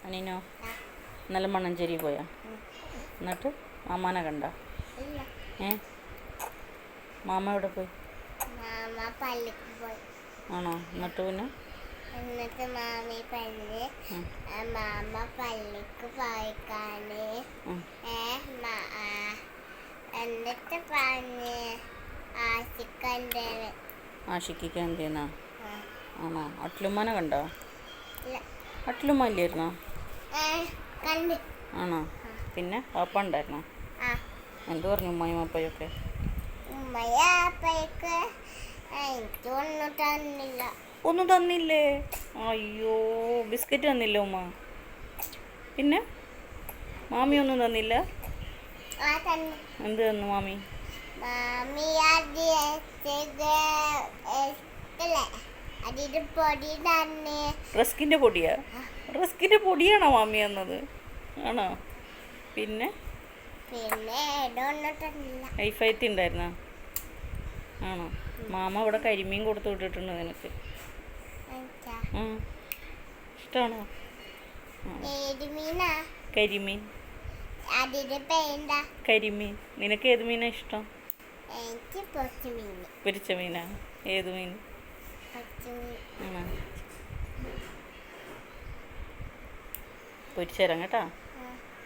അനീനോ ഇന്നലെ മണ്ണഞ്ചേരി പോയാ? എന്നിട്ട് മാമാനെ കണ്ട? ഏ മാമ എവിടെ പോയി? ആണോ? എന്നിട്ട് പിന്നെ മാമി പറഞ്ഞ് മാമ പള്ളിക്ക് പോയിക്കാണ്. എന്നിട്ട് പറഞ്ഞ് ആഷിക്ക് എന്തെന്നാ? ആണോ? അട്ലുമ്മാനെ കണ്ടോ? അട്ലുമ്മ ഇല്ലായിരുന്നോ? ആണോ? പിന്നെ പാപ്പ ഉണ്ടായിരുന്നോ? എന്ത് പറഞ്ഞു ഉമ്മയും അപ്പയൊക്കെ? ഒന്നും തന്നില്ലേ? അയ്യോ, ബിസ്ക്കറ്റ് തന്നില്ല ഉമ്മ? പിന്നെ മാമി ഒന്നും തന്നില്ല? എന്ത് തന്നു മാമി? റസ്കിൻ്റെ പൊടിയാ? റസ്കിൻ്റെ പൊടിയാണോ മാമി തന്നത്? ആണോ? പിന്നെ ഐഫൈത്തി ഉണ്ടായിരുന്നോ? ആണോ? മാമ ഇവിടെ കരിമീൻ കൊടുത്തു വിട്ടിട്ടുണ്ട് നിനക്ക്. ഇഷ്ടമാണോ കരിമീൻ? കരിമീൻ. നിനക്ക് ഏത് മീനാ ഇഷ്ടം? പൊരിച്ച മീനാ? ഏത് മീൻ? ആണോ? പൊരിച്ചു തരാം കേട്ടോ.